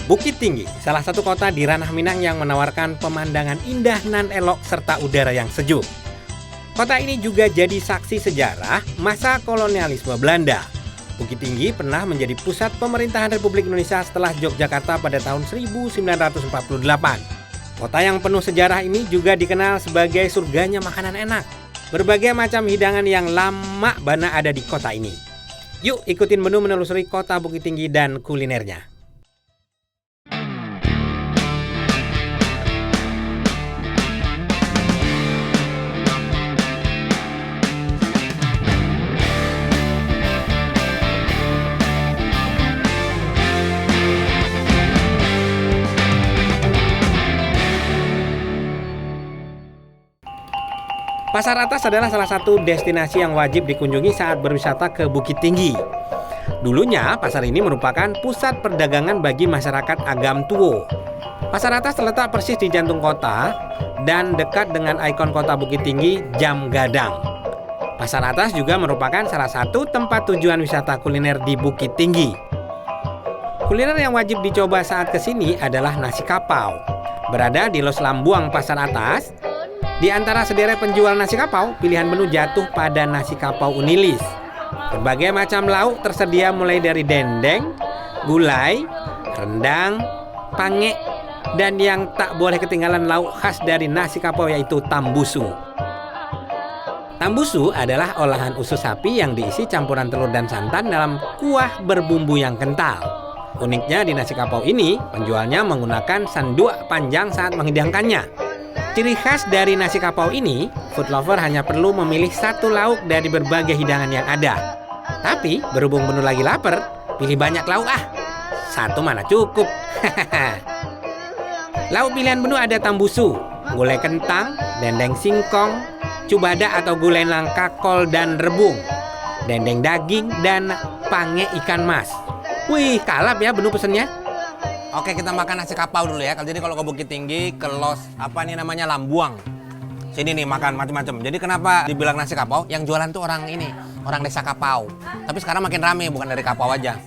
Bukit Tinggi, salah satu kota di Ranah Minang yang menawarkan pemandangan indah nan elok serta udara yang sejuk. Kota ini juga jadi saksi sejarah masa kolonialisme Belanda. Bukit Tinggi pernah menjadi pusat pemerintahan Republik Indonesia setelah Yogyakarta pada tahun 1948. Kota yang penuh sejarah ini juga dikenal sebagai surganya makanan enak. Berbagai macam hidangan yang lama bana ada di kota ini. Yuk ikutin menu menelusuri kota Bukit Tinggi dan kulinernya. Pasar Atas adalah salah satu destinasi yang wajib dikunjungi saat berwisata ke Bukit Tinggi. Dulunya, pasar ini merupakan pusat perdagangan bagi masyarakat Agam Tuo. Pasar Atas terletak persis di jantung kota dan dekat dengan ikon kota Bukit Tinggi, Jam Gadang. Pasar Atas juga merupakan salah satu tempat tujuan wisata kuliner di Bukit Tinggi. Kuliner yang wajib dicoba saat kesini adalah nasi kapau. Berada di Los Lambuang Pasar Atas, di antara sederet penjual nasi kapau, pilihan menu jatuh pada nasi kapau Unilis. Berbagai macam lauk tersedia mulai dari dendeng, gulai, rendang, pange, dan yang tak boleh ketinggalan lauk khas dari nasi kapau yaitu tambusu. Tambusu adalah olahan usus sapi yang diisi campuran telur dan santan dalam kuah berbumbu yang kental. Uniknya di nasi kapau ini, penjualnya menggunakan sanduk panjang saat menghidangkannya. Ciri khas dari nasi kapau ini, food lover hanya perlu memilih satu lauk dari berbagai hidangan yang ada. Tapi berhubung menu lagi lapar, pilih banyak lauk satu mana cukup. Lauk pilihan menu ada tambusu, gulai kentang, dendeng singkong, cubada atau gulai nangka, kol dan rebung, dendeng daging, dan pange ikan mas. Wih, kalap ya menu pesennya. Oke, kita makan nasi kapau dulu ya. Jadi kalau ke Bukit Tinggi, ke Lambuang. Sini nih makan macam-macam. Jadi kenapa dibilang nasi kapau? Yang jualan tuh orang desa Kapau. Tapi sekarang makin rame, bukan dari Kapau aja.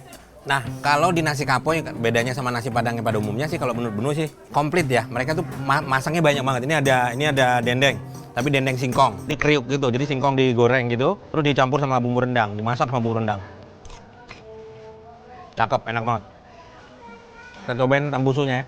Nah, kalau di nasi kapau bedanya sama nasi padang yang pada umumnya sih, kalau menurut menu sih komplit ya. Mereka tuh masangnya banyak banget. Ini ada dendeng, tapi dendeng singkong, dikriuk gitu. Jadi singkong digoreng gitu, terus dicampur sama bumbu rendang, dimasak sama bumbu rendang. Cakep, enak banget. Kita cobain tambusunya ya.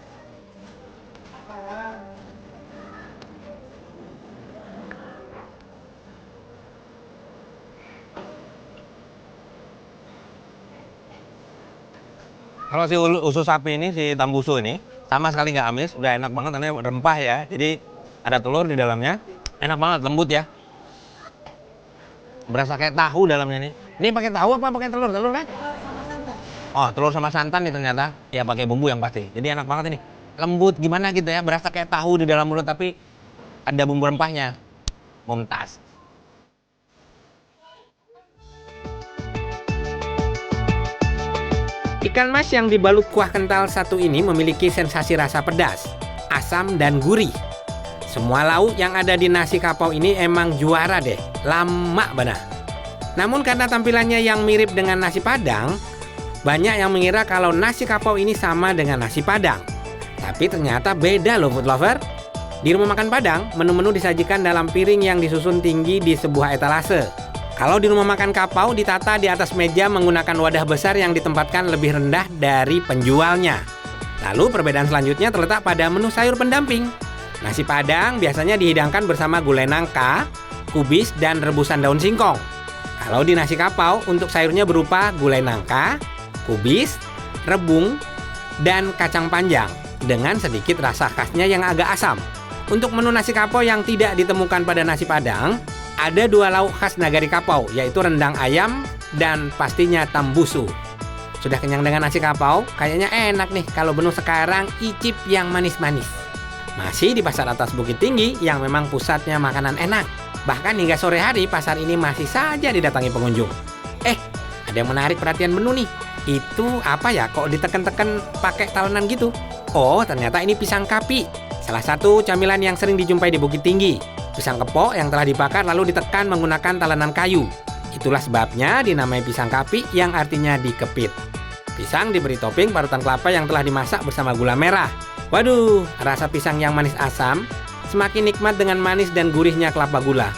Kalau si usus sapi ini, si tambusu ini sama sekali nggak amis, udah enak banget karena rempah ya. Jadi ada telur di dalamnya, enak banget, lembut ya. Berasa kayak tahu dalamnya nih. Ini pakai tahu apa pakai telur? Telur kan? Oh, telur sama santan nih ternyata. Ya pakai bumbu yang pasti. Jadi enak banget ini. Lembut gimana gitu ya, berasa kayak tahu di dalam mulut tapi ada bumbu rempahnya. Mumtaz. Ikan mas yang dibalut kuah kental satu ini memiliki sensasi rasa pedas, asam, dan gurih. Semua lauk yang ada di nasi kapau ini emang juara deh, lama banget. Namun karena tampilannya yang mirip dengan nasi padang, banyak yang mengira kalau nasi kapau ini sama dengan nasi padang. Tapi ternyata beda loh food lover. Di rumah makan Padang, menu-menu disajikan dalam piring yang disusun tinggi di sebuah etalase. Kalau di rumah makan kapau ditata di atas meja menggunakan wadah besar yang ditempatkan lebih rendah dari penjualnya. Lalu perbedaan selanjutnya terletak pada menu sayur pendamping. Nasi Padang biasanya dihidangkan bersama gulai nangka, kubis, dan rebusan daun singkong. Kalau di nasi kapau untuk sayurnya berupa gulai nangka, kubis, rebung, dan kacang panjang dengan sedikit rasa khasnya yang agak asam. Untuk menu nasi kapau yang tidak ditemukan pada nasi Padang, ada dua lauk khas Nagari Kapau, yaitu rendang ayam dan pastinya tambusu. Sudah kenyang dengan nasi kapau? Kayaknya enak nih kalau menu sekarang icip yang manis-manis. Masih di Pasar Atas Bukit Tinggi yang memang pusatnya makanan enak. Bahkan hingga sore hari pasar ini masih saja didatangi pengunjung. Ada yang menarik perhatian menu nih. Itu apa ya, kok diteken-teken pakai talenan gitu? Oh, ternyata ini pisang kapi. Salah satu camilan yang sering dijumpai di Bukit Tinggi. Pisang kepok yang telah dibakar lalu ditekan menggunakan talenan kayu. Itulah sebabnya dinamai pisang kapi yang artinya dikepit. Pisang diberi topping parutan kelapa yang telah dimasak bersama gula merah. Waduh, rasa pisang yang manis asam semakin nikmat dengan manis dan gurihnya kelapa gula.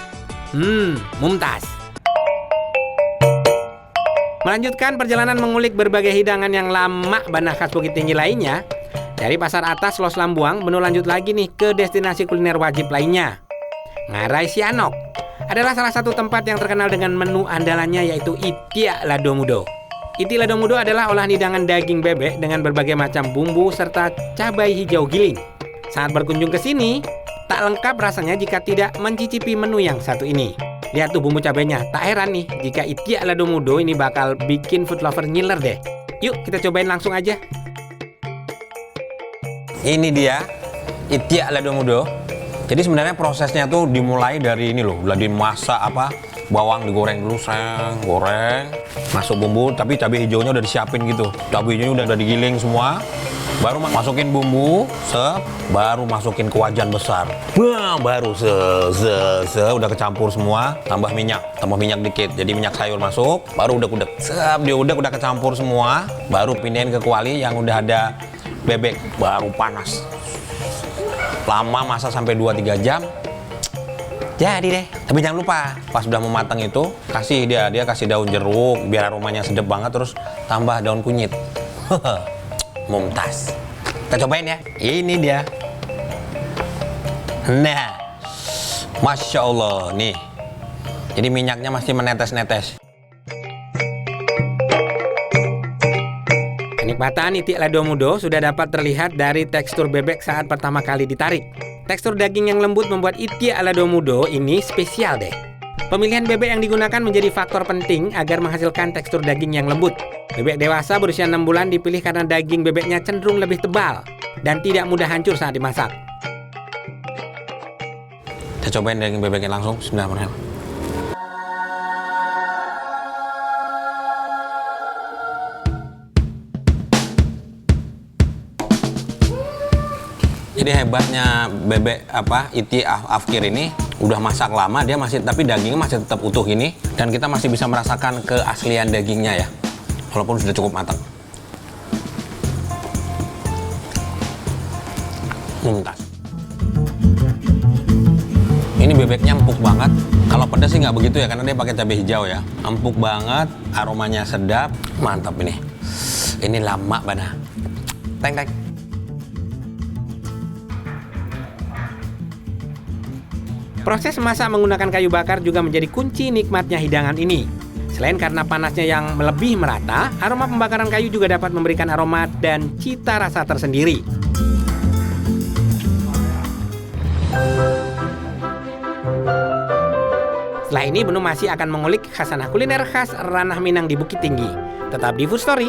Mumtaz. Melanjutkan perjalanan mengulik berbagai hidangan yang lama bana khas Bukit Tinggi lainnya. Dari pasar atas Los Lambuang, menu lanjut lagi nih ke destinasi kuliner wajib lainnya. Ngarai Sianok adalah salah satu tempat yang terkenal dengan menu andalannya, yaitu Itia Lado Mudo. Iti Lado Mudo adalah olahan hidangan daging bebek dengan berbagai macam bumbu serta cabai hijau giling. Saat berkunjung ke sini, tak lengkap rasanya jika tidak mencicipi menu yang satu ini. Lihat tuh bumbu cabainya, tak heran nih jika Iti Lado Mudo ini bakal bikin food lover ngiler deh. Yuk kita cobain langsung aja. Ini dia Iti Lado Mudo. Jadi sebenarnya prosesnya tuh dimulai dari ini loh, udah dimasak bawang digoreng dulu, goreng, masuk bumbu, tapi cabai hijaunya udah disiapin gitu. Cabai hijaunya udah digiling semua, baru masukin bumbu, baru masukin ke wajan besar. Wah, baru udah kecampur semua, tambah minyak dikit. Jadi minyak sayur masuk, baru udah udah kecampur semua, baru pindahin ke kuali yang udah ada bebek, baru panas. Lama masak sampai 2-3 jam. Jadi deh, tapi jangan lupa pas udah mau matang itu kasih dia kasih daun jeruk biar aromanya sedap banget, terus tambah daun kunyit. Mumtaz. Kita cobain ya. Ini dia. Nah, masya Allah nih. Jadi minyaknya masih menetes-netes. Kenikmatan Iti Lado Mudo sudah dapat terlihat dari tekstur bebek saat pertama kali ditarik. Tekstur daging yang lembut membuat Iti Lado Mudo ini spesial deh. Pemilihan bebek yang digunakan menjadi faktor penting agar menghasilkan tekstur daging yang lembut. Bebek dewasa berusia 6 bulan dipilih karena daging bebeknya cenderung lebih tebal dan tidak mudah hancur saat dimasak. Kita cobain daging bebeknya langsung. Bismillahirrahmanirrahim. Jadi hebatnya bebek Iti Afkir ini udah masak lama, dia tapi dagingnya masih tetap utuh ini, dan kita masih bisa merasakan keaslian dagingnya ya, walaupun sudah cukup matang. Mumtaz. Ini bebeknya empuk banget. Kalau pedas sih nggak begitu ya, karena dia pakai cabai hijau ya. Empuk banget, aromanya sedap, mantap ini. Ini lama bana. Teng. Proses memasak menggunakan kayu bakar juga menjadi kunci nikmatnya hidangan ini. Selain karena panasnya yang lebih merata, aroma pembakaran kayu juga dapat memberikan aroma dan cita rasa tersendiri. Setelah ini, Benu masih akan mengulik khasanah kuliner khas ranah Minang di Bukit Tinggi. Tetap di Food Story.